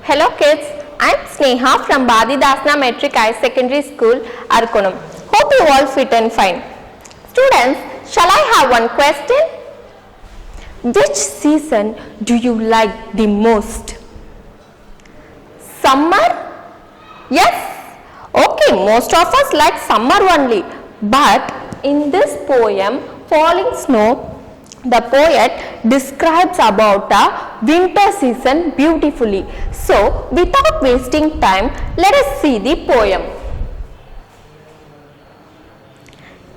Hello kids, I am Sneha from Badidasna Metric Higher Secondary School, Arkonam. Hope you all fit and fine. Students, shall I have one question? Which season do you like the most? Summer? Yes? Okay, most of us like summer only. But in this poem, Falling Snow, the poet describes about a winter season beautifully. So, without wasting time, let us see the poem.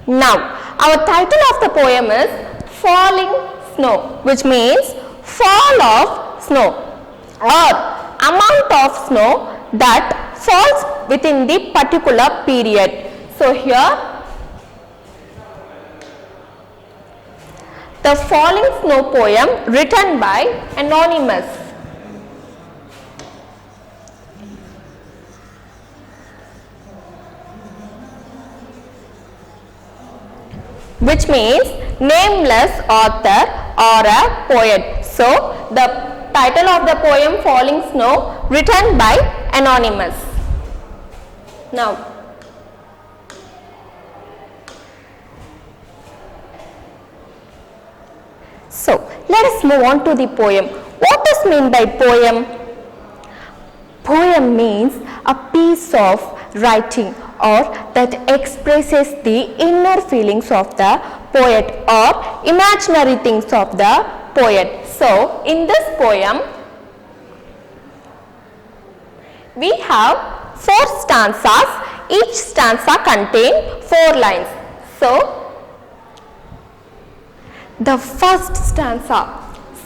Now, our title of the poem is Falling Snow, which means fall of snow or amount of snow that falls within the particular period. So, here the Falling Snow poem written by Anonymous. Which means nameless author or a poet. So, the title of the poem Falling Snow written by Anonymous. Now, so, let us move on to the poem. What does mean by poem? Poem means a piece of writing or that expresses the inner feelings of the poet or imaginary things of the poet. So, in this poem, we have 4 stanzas. Each stanza contains 4 lines. So, the first stanza,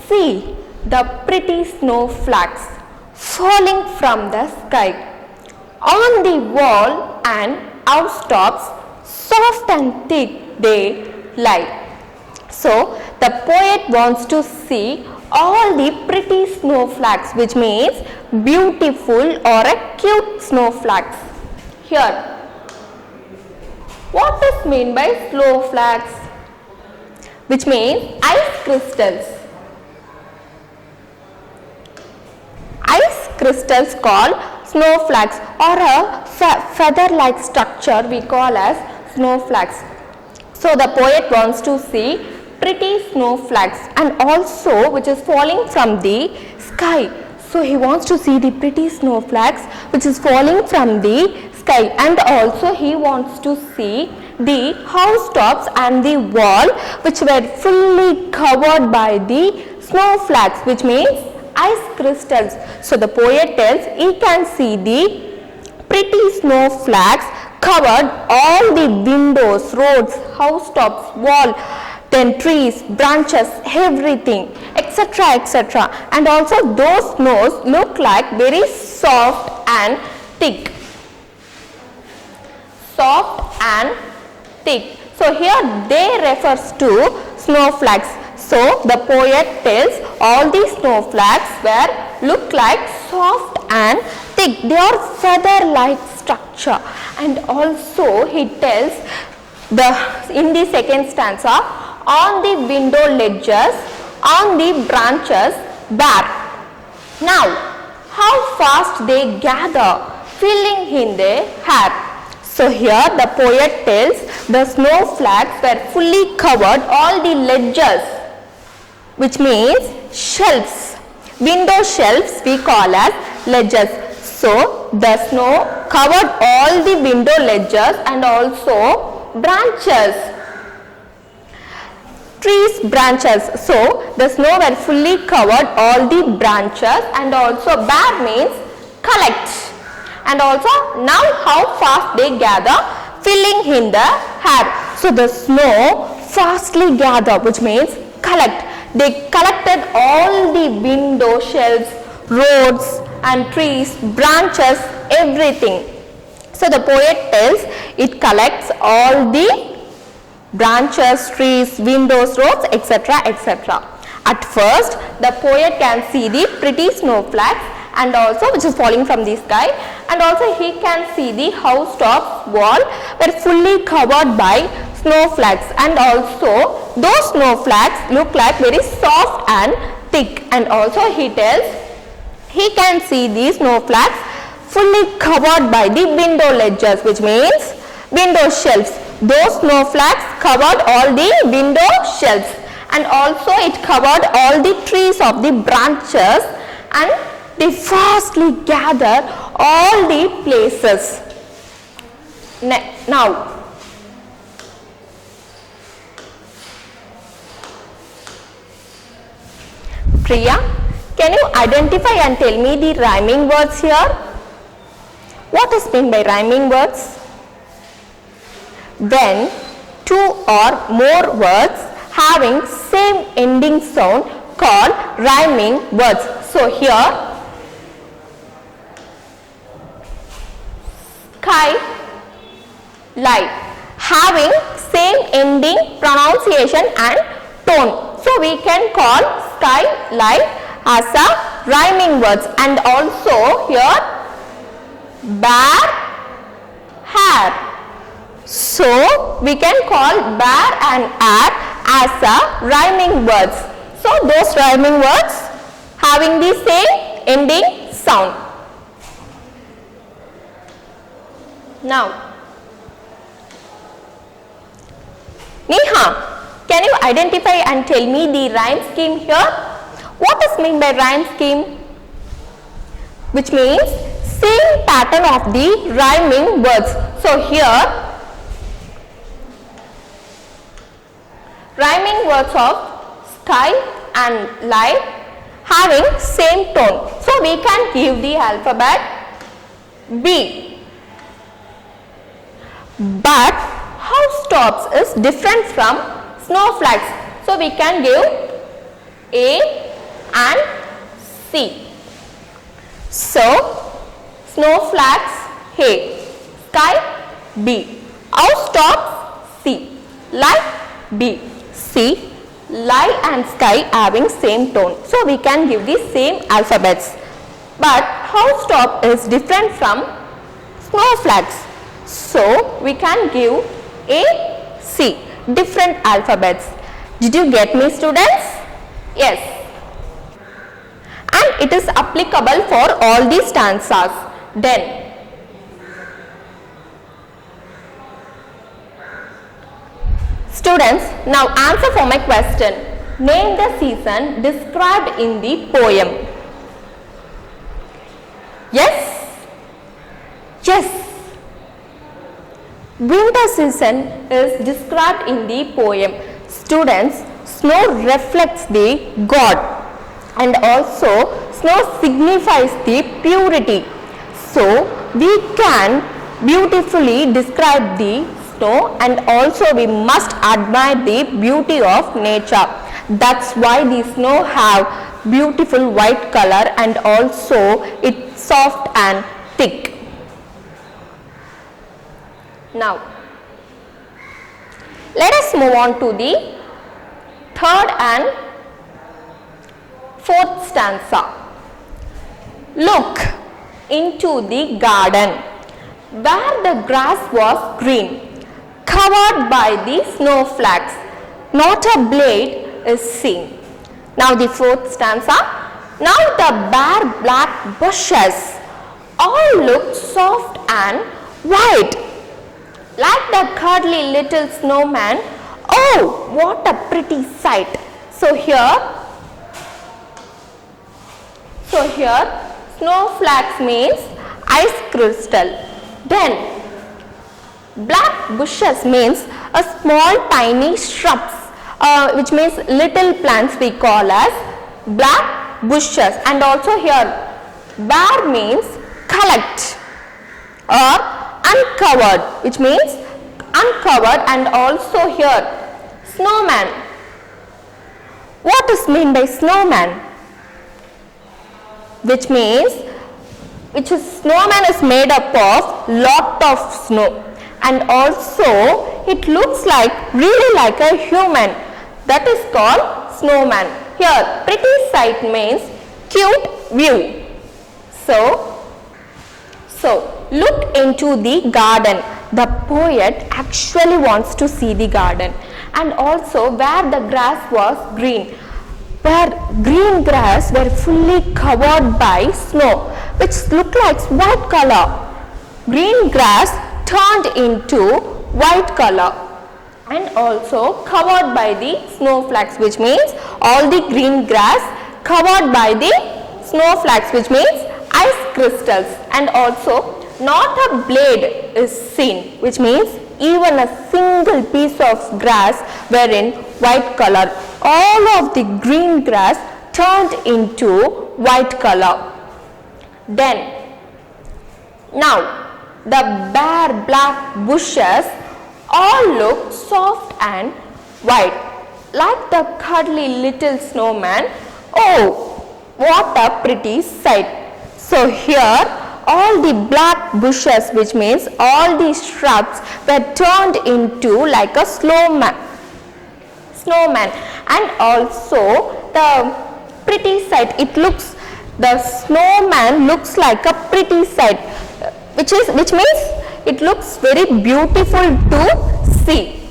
see the pretty snowflakes falling from the sky on the wall and housetops, soft and thick they lie. So, the poet wants to see all the pretty snowflakes, which means beautiful or a cute snowflakes. Here, what does mean by snowflakes? Which means ice crystals. Ice crystals called snowflakes or a feather-like structure we call as snowflakes. So, the poet wants to see pretty snowflakes and also which is falling from the sky. So, he wants to see the pretty snowflakes which is falling from the sky, and also he wants to see the housetops and the wall which were fully covered by the snowflakes, which means ice crystals. So, the poet tells he can see the pretty snowflakes covered all the windows, roads, housetops, wall, then trees, branches, everything, etc., etc. And also those snows look like very soft and thick. Soft and thick. So, here they refers to snowflakes. So, the poet tells all these snowflakes were look like soft and thick. They are feather-like structure, and also he tells in the second stanza, on the window ledges, on the branches bare. Now, how fast they gather, filling in the hair. So, here the poet tells the snowflakes were fully covered all the ledges, which means shelves. Window shelves we call as ledges. So, the snow covered all the window ledges and also branches. Trees, branches. So, the snow were fully covered all the branches, and also bare means collect. And also now how fast they gather, filling in the hair. So, the snow fastly gather, which means collect. They collected all the window shelves, roads and trees, branches, everything. So, the poet tells it collects all the branches, trees, windows, roads, etc., etc. At first, the poet can see the pretty snowflakes and also which is falling from the sky, and also he can see the housetop wall were fully covered by snowflakes, and also those snowflakes look like very soft and thick, and also he tells he can see the snowflakes fully covered by the window ledges, which means window shelves. Those snowflakes covered all the window shelves, and also it covered all the trees of the branches, and they fastly gathered all the places. Now, Priya, can you identify and tell me the rhyming words here? What is meant by rhyming words? Then, two or more words having same ending sound called rhyming words. So here, sky, light, having same ending pronunciation and tone. So we can call sky, light as a rhyming words, and also here bear, hair. So we can call bear and hair as a rhyming words. So those rhyming words having the same ending sound. Now, Neha, can you identify and tell me the rhyme scheme here? What is meant by rhyme scheme? Which means same pattern of the rhyming words. So here, rhyming words of sky and light having same tone. So we can give the alphabet B. But housetops is different from snowflakes. So we can give A and C. So snowflakes A, sky B, housetops C, light B. See, light and sky having same tone. So we can give the same alphabets. But housetop is different from snowflakes. So we can give A, C, different alphabets. Did you get me, students? Yes. And it is applicable for all the stanzas. Then, students, now answer for my question. Name the season described in the poem. Yes? Yes. Winter season is described in the poem. Students, snow reflects the God, and also snow signifies the purity. So we can beautifully describe the snow, and also we must admire the beauty of nature. That's why the snow have beautiful white color, and also it's soft and thick. Now, let us move on to the third and fourth stanza. Look into the garden where the grass was green, covered by the snowflakes. Not a blade is seen. Now the fourth stanza. Now the bare black bushes all look soft and white, like the cuddly little snowman. Oh, what a pretty sight. So here snowflakes means ice crystal. Then black bushes means a small tiny shrubs, which means little plants we call as black bushes. And also here bare means collect or uncovered, which means uncovered. And also here snowman. What is meant by snowman? Which means snowman is made up of lot of snow, and also it looks really like a human. That is called snowman. Here pretty sight means cute view. So look into the garden. The poet actually wants to see the garden, and also where the grass was green. where green grass were fully covered by snow, which looked like white color. Green grass turned into white color and also covered by the snowflakes, which means all the green grass covered by the snowflakes, which means ice crystals, and also not a blade is seen, which means even a single piece of grass were in white color. All of the green grass turned into white color. Then, now the bare black bushes all look soft and white, like the cuddly little snowman. Oh, what a pretty sight! So here all the black bushes, which means all the shrubs, were turned into like a snowman, and also the pretty sight. It looks, the snowman looks like a pretty sight, which means it looks very beautiful to see.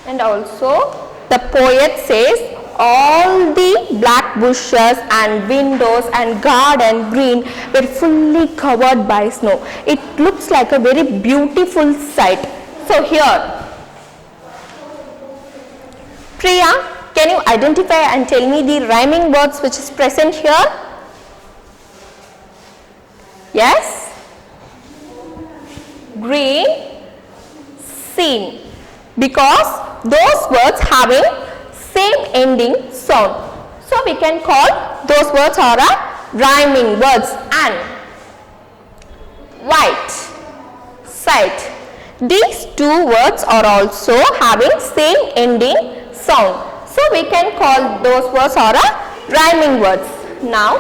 And also the poet says all the black bushes and windows and garden green were fully covered by snow. It looks like a very beautiful sight. So here, Priya, can you identify and tell me the rhyming words which is present here? Yes? Green, seen, because those words having same ending sound. So we can call those words are a rhyming words. And white, sight. These two words are also having same ending sound. So we can call those words are a rhyming words. Now,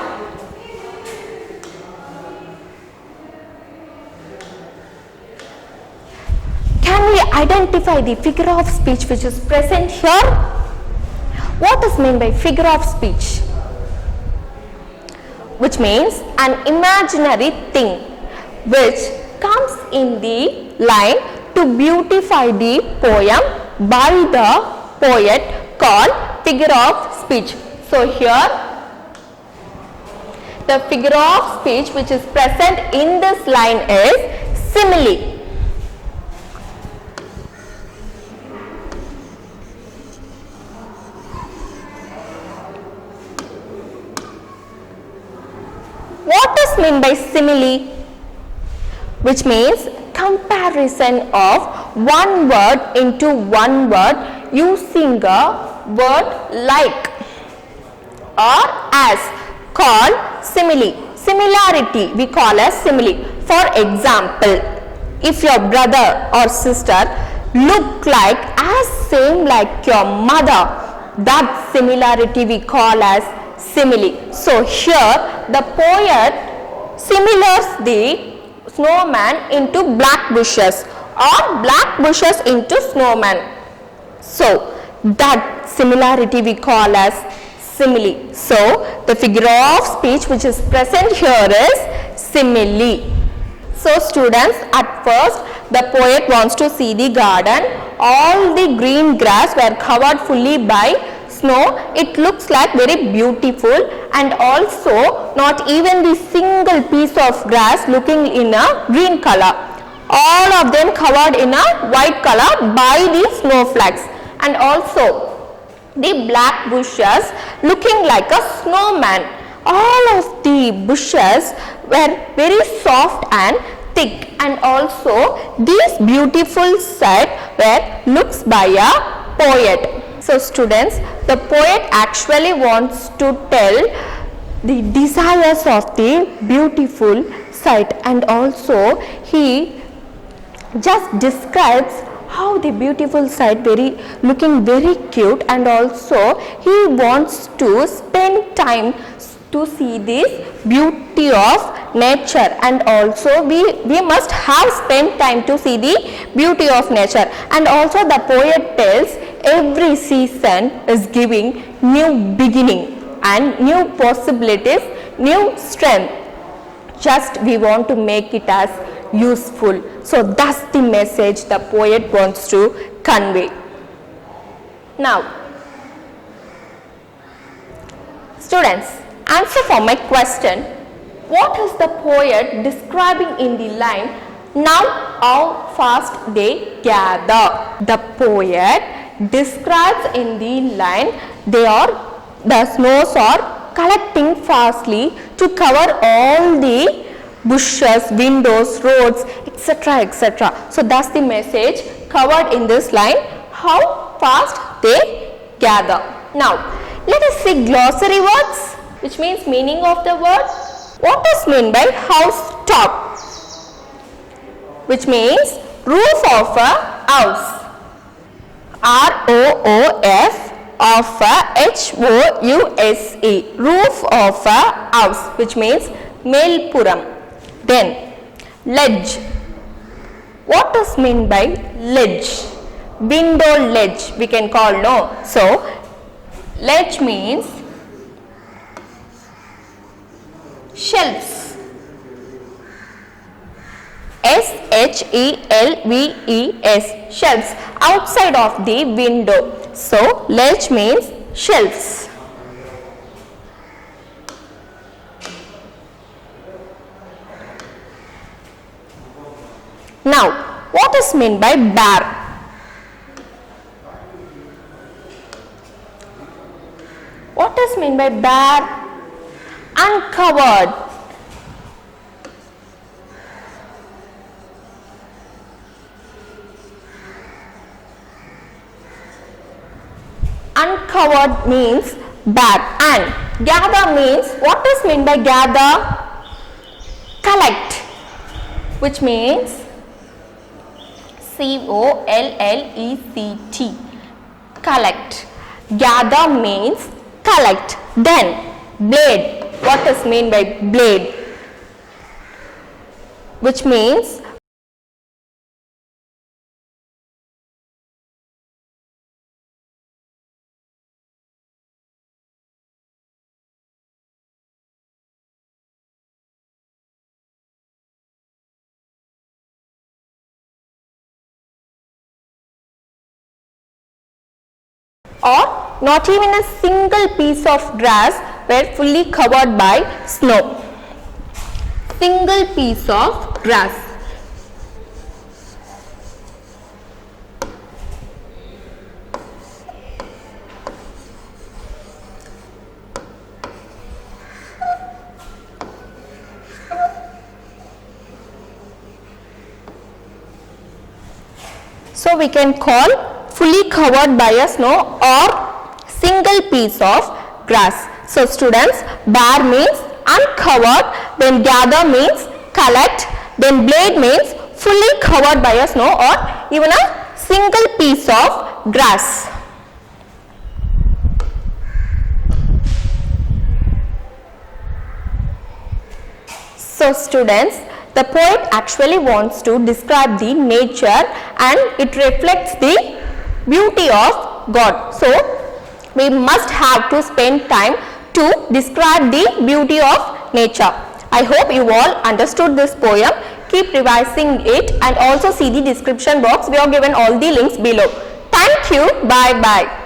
can we identify the figure of speech which is present here? What is meant by figure of speech? Which means an imaginary thing which comes in the line to beautify the poem by the poet, called figure of speech. So here the figure of speech which is present in this line is simile. What is meant by simile? Which means comparison of one word into one word using a word like or as, called simile. Similarity we call as simile. For example, if your brother or sister look like as same like your mother, that similarity we call as simile. So here the poet similars the snowman into black bushes or black bushes into snowman. So that similarity we call as simile. So the figure of speech which is present here is simile. So students, at first the poet wants to see the garden. All the green grass were covered fully by snow. It looks like very beautiful, and also not even the single piece of grass looking in a green color. All of them covered in a white color by the snowflakes, and also the black bushes looking like a snowman. All of the bushes were very soft and thick, and also this beautiful sight were looks by a poet. So students, the poet actually wants to tell the desires of the beautiful sight, and also he just describes how the beautiful sight looking very cute, and also he wants to spend time to see this beauty of nature, and also we must have spent time to see the beauty of nature. And also the poet tells every season is giving new beginning and new possibilities, new strength. Just we want to make it as useful. So that's the message the poet wants to convey. Now, Students, answer for my question. What is the poet describing in the line, now how fast they gather? The poet describes in the line, the snows are collecting fastly to cover all the bushes, windows, roads, etc. etc. So that's the message covered in this line, how fast they gather. Now let us see glossary words, which means meaning of the word. What is meant by housetop? Which means roof of a house. ROOF of a HOUSE, roof of a house, which means melpuram. Then ledge. What is meant by ledge? Window ledge we can call, no? So ledge means shelves. SHELVES, shelves, outside of the window. So ledge means shelves. Now what is meant by bare? What is meant by bare? Uncovered. Uncovered means bare, and gather means, what is meant by gather? Collect, which means COLLECT, collect. Gather means collect. Then blade. What is meant by blade? Which means or not even a single piece of grass were fully covered by snow. Single piece of grass. So we can call fully covered by a snow or single piece of grass. So students, bare means uncovered, then gather means collect, then blade means fully covered by a snow or even a single piece of grass. So students, the poet actually wants to describe the nature and it reflects the beauty of God. So we must have to spend time to describe the beauty of nature. I hope you all understood this poem. Keep revising it and also see the description box. We have given all the links below. Thank you. Bye bye.